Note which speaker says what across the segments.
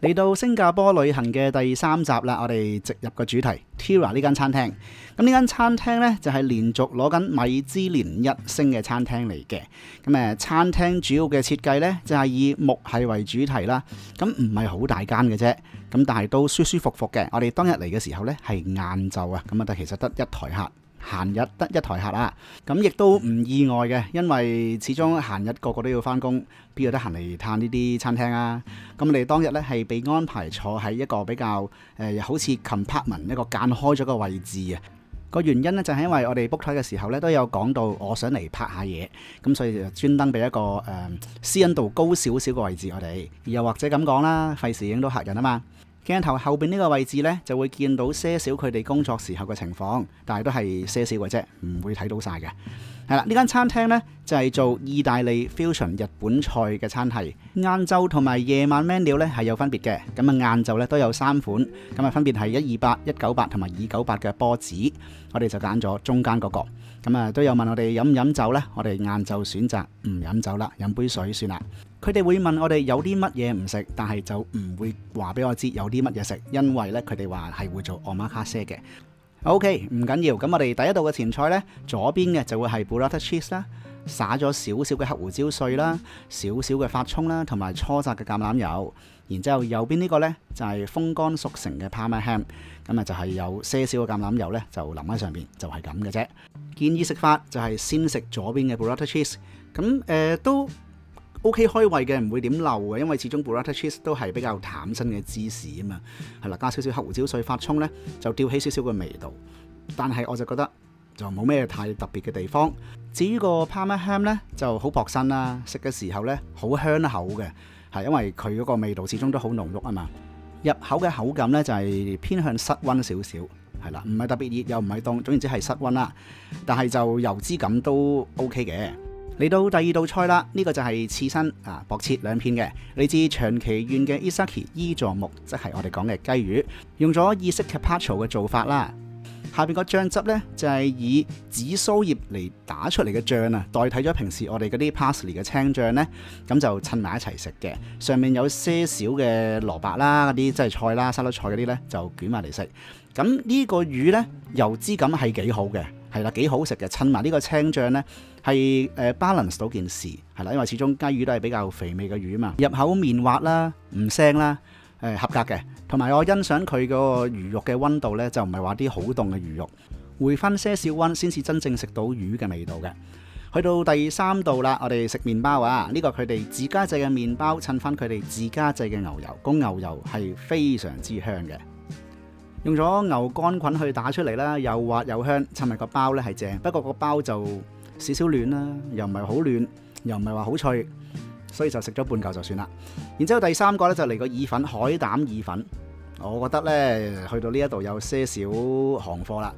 Speaker 1: 嚟到新加坡旅行嘅第3集啦，我哋直入個主題 Tira 呢間餐廳。咁呢間餐廳呢，就係連續攞緊米芝蓮1星嘅餐廳嚟嘅。咁餐廳主要嘅設計呢，就係以木系為主題啦。咁唔係好大間嘅啫，咁但係都舒舒服服嘅。我哋當日嚟嘅時候呢，係晏晝啊，咁啊但其實得一台客。閒日得一台客啦，咁亦都唔意外嘅，因為始終閒日個個都要返工，邊有得閒嚟嘆呢啲餐廳啊？咁我哋當日呢係被安排坐喺一個比較好似 compartment 一個間開咗個位置啊。個原因呢，就係因為我哋 book 台嘅時候呢都有講到我想嚟拍下嘢，咁所以就專登俾一個私隱度高少少嘅位置我哋，又或者咁講啦，費事影到客人啊嘛。鏡頭後邊呢個位置呢，就會見到些少佢哋工作時候嘅情況，但係都係些少嘅啫，唔會睇到晒嘅。係啦，呢間餐廳呢，就係做意大利 fusion 日本菜嘅餐係，晏晝同埋夜晚 menu 呢係有分別嘅。咁晏晝呢都有3款，咁分別係128、198同埋298嘅波子，我哋就揀咗中間嗰個。咁都有問我哋飲唔飲酒呢？我哋晏晝選擇唔飲酒啦，飲杯水算啦。佢哋會問我哋有啲乜嘢唔食，但係就唔會話俾我知有啲乜嘢食，因為呢，佢哋話係會做 omakase 嘅。OK， 唔緊要。咁我哋第一道嘅前菜呢，左邊嘅就會係 burrata cheese 啦，灑咗少少嘅黑胡椒碎啦，少少嘅發葱啦，同埋初榨嘅橄欖油。然之後右邊呢個呢，就係風乾熟成嘅 Parma ham， 咁就係有些少嘅橄欖油呢，就淋喺上邊，就係咁嘅啫。建議食法就係先食左邊嘅 burrata cheese， 咁都 OK 開胃嘅，唔會點漏嘅，因為始終 burrata cheese 都係比較淡身嘅芝士啊嘛，係啦，加少少黑胡椒碎發葱呢，就吊起少少嘅味道。但係我就覺得就冇咩太特別嘅地方。至於個 Parma ham 呢，就好薄身啦，食嘅時候呢，好香口嘅，係因為佢嗰個味道始終都好濃郁啊嘛。入口嘅口感呢，就係偏向室溫少少，係啦，唔係特別熱又唔係凍，總言之係室溫啦。但係就油脂感都 OK 嘅。嚟到第二道菜啦，呢個就係刺身啊，薄切2片嘅，嚟自長崎縣嘅 Isaki 伊座木，即係我哋講嘅雞魚，用咗意式 carpaccio 嘅做法啦。下邊個醬汁呢，就係以紫蘇葉嚟打出嚟嘅醬啊，代替咗平時我哋嗰啲 parsley 嘅青醬呢，咁就襯埋一齊食嘅。上面有些少嘅蘿蔔啦，嗰啲即係菜啦、沙律菜嗰啲呢，就捲埋嚟食。咁呢個魚呢，油脂感係幾好嘅，係啦，幾好食嘅，襯埋呢個青醬呢，係balance 到件事，係啦，因為始終雞魚都係比較肥味嘅魚嘛，入口綿滑啦，唔腥啦。合格嘅，同埋我欣賞佢個魚肉嘅溫度呢，就唔係話啲好凍嘅魚肉，回翻些少溫先至真正食到魚嘅味道嘅。去到第3道啦，我哋食麵包啊，呢個佢哋自家製嘅麵包襯翻佢哋自家製嘅牛油，個牛油係非常之香嘅，用咗牛肝菌去打出嚟啦，又滑又香，襯埋個包呢係正，不過個包就少少暖啦，又唔係好暖，又唔係話好脆。所以就食咗半嚿就算啦。然之後第3個呢，就嚟個意粉，海膽意粉。我覺得呢，去到呢一度有些少行貨啦，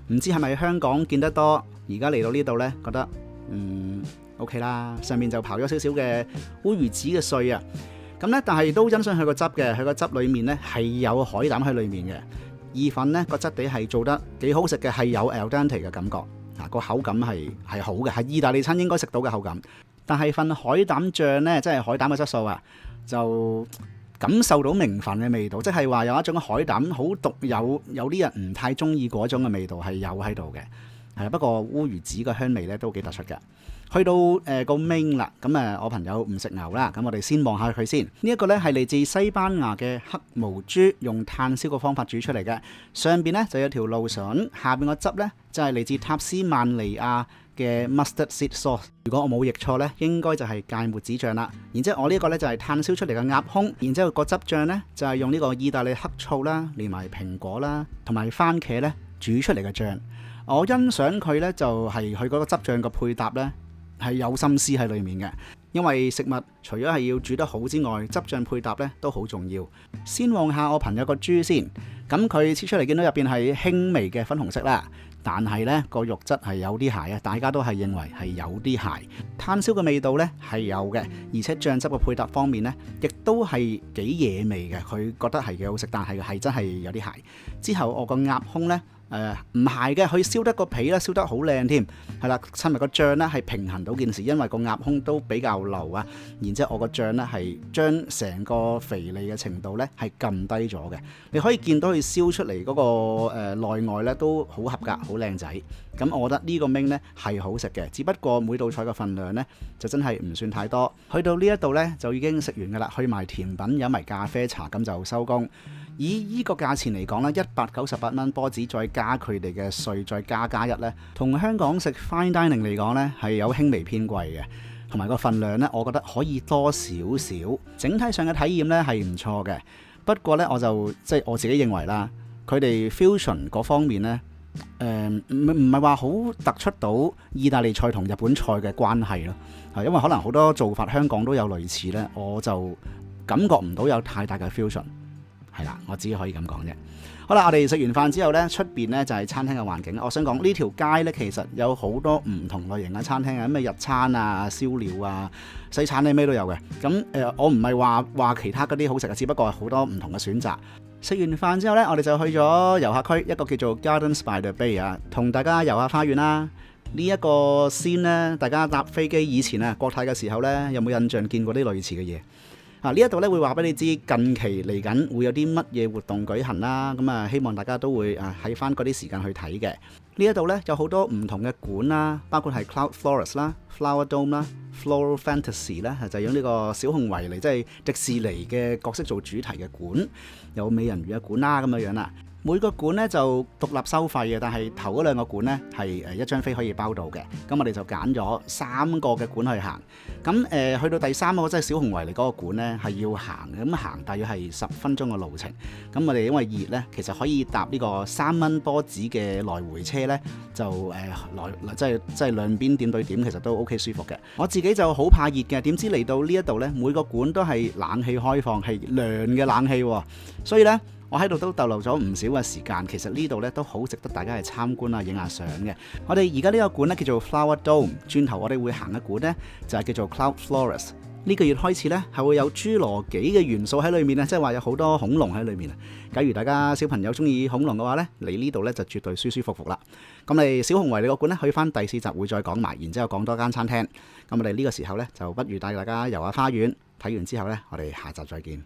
Speaker 1: 唔知係咪香港見得多，而家嚟到呢度呢，覺得OK 啦。上面就刨咗少少嘅烏魚子嘅碎啊，咁呢，但係都欣賞佢個汁嘅，佢個汁裡面呢係有海膽喺裡面嘅。意粉呢個質地係做得幾好食嘅，係有 al dente 嘅感覺，個口感係好嘅，係意大利餐應該食到嘅口感。但係份海膽醬呢，即係海膽嘅質素啊，就感受到明礬嘅味道，即係話有一種海膽好獨有啲人唔太中意嗰種嘅味道係有喺度嘅，係不過烏魚子嘅香味呢都幾突出嘅。去到個 main 啦，咁我朋友唔食牛啦，咁我哋先望下佢先。呢一個呢係嚟自西班牙嘅黑毛豬，用炭燒嘅方法煮出嚟嘅，上邊呢就有條蘆筍，下邊個汁呢就係嚟自塔斯曼尼亞嘅 mustard seed sauce， 如果我冇譯錯呢，應該就係芥末子醬啦。然之後我呢個呢就係炭燒出嚟嘅鴨胸，然之後個汁醬呢就係用呢個意大利黑醋啦，連埋蘋果啦，同埋番茄呢煮出嚟嘅醬。我欣賞佢呢，就係佢嗰個汁醬個配搭呢係有心思喺裡面嘅，因為食物除咗係要煮得好之外，汁醬配搭呢都好重要。先望下我朋友個豬先，咁佢切出嚟見到入邊係輕微嘅粉紅色啦。但係呢個肉質係有啲鞋啊，大家都係認為係有啲鞋。炭燒嘅味道呢係有嘅，而且醬汁嘅配搭方面呢，亦都係幾惹味嘅。佢覺得係幾好食，但係真係有啲鞋。之後我個鴨胸呢，唔係嘅，佢燒得個皮咧燒得好靚添，係啦，襯埋個醬咧係平衡到件事，因為個鴨胸都比較流啊，然之後我個醬咧係將成個肥膩嘅程度咧係撳低咗嘅，你可以見到佢燒出嚟嗰個內外咧都好合格，好靚仔。咁我覺得呢個 main 咧係好食嘅，只不過每道菜嘅份量咧就真係唔算太多。去到呢一度咧就已經食完㗎啦，去埋甜品飲埋咖啡茶咁就收工。以呢個價錢嚟講咧，198蚊波子再加佢哋嘅稅，再加一咧，同香港食 fine dining 嚟講咧係有輕微偏貴嘅，同埋個份量咧，我覺得可以多少少。整體上嘅體驗咧係唔錯嘅，不過咧我就即係我自己認為啦，佢哋 fusion 嗰方面咧，唔係話好突出到意大利菜同日本菜嘅關係咯，係因為可能好多做法香港都有類似咧，我就感覺唔到有太大嘅 fusion。係啦，我只可以咁講啫。好啦，我哋食完飯之後呢，出邊呢就係餐廳嘅環境。我想講呢條街呢，其實有好多唔同類型嘅餐廳啊，咩日餐啊、燒料啊、西餐呢，咩都有嘅。咁我唔係話其他嗰啲好食嘅，只不過係好多唔同嘅選擇。食完飯之後呢，我哋就去咗遊客區，一個叫做 Gardens by the Bay 啊，同大家遊下花園啦。呢一個先呢，大家搭飛機以前啊，國泰嘅時候呢，有冇印象見過啲類似嘅嘢？呢一度咧會話俾你知近期嚟緊會有啲乜嘢活動舉行啦，咁啊希望大家都會喺翻嗰啲時間去睇嘅。呢一度咧有好多唔同嘅館啦，包括係 Cloud Florist 啦、Flower Dome 啦、Floral Fantasy 啦，就用呢個小熊維尼即係迪士尼嘅角色做主題嘅館，有美人魚嘅館啦咁樣啦。每個館咧就獨立收費嘅，但係頭嗰兩個館咧係一張飛可以包到嘅。咁我哋就揀咗3個嘅館去行。咁去到第3個即係小熊維尼嗰個館咧係要行嘅，咁行大約係10分鐘嘅路程。咁我哋因為熱咧，其實可以搭呢個3蚊波子嘅來回車咧，就即係兩邊點對點，其實都 OK 舒服嘅。我自己就好怕熱嘅，點知嚟到呢一度咧，每個館都係冷氣開放，係涼嘅冷氣喎，所以咧。我喺度都逗留咗唔少嘅時間，其實呢度咧都好值得大家去參觀啊、影下相嘅。我哋而家呢個館咧叫做 Flower Dome， 轉頭我哋會行嘅館呢，就係叫做 Cloud Florist。呢個月開始呢，係會有侏羅紀嘅元素喺裏面啊，即係話有好多恐龍喺裏面啊。假如大家小朋友中意恐龍嘅話呢，嚟呢度呢就絕對舒舒服服啦。咁我哋小熊維尼個館呢，去翻第4集會再講埋，然之後講多間餐廳。咁我哋呢個時候呢，就不如帶大家遊下花園，睇完之後呢，我哋下集再見。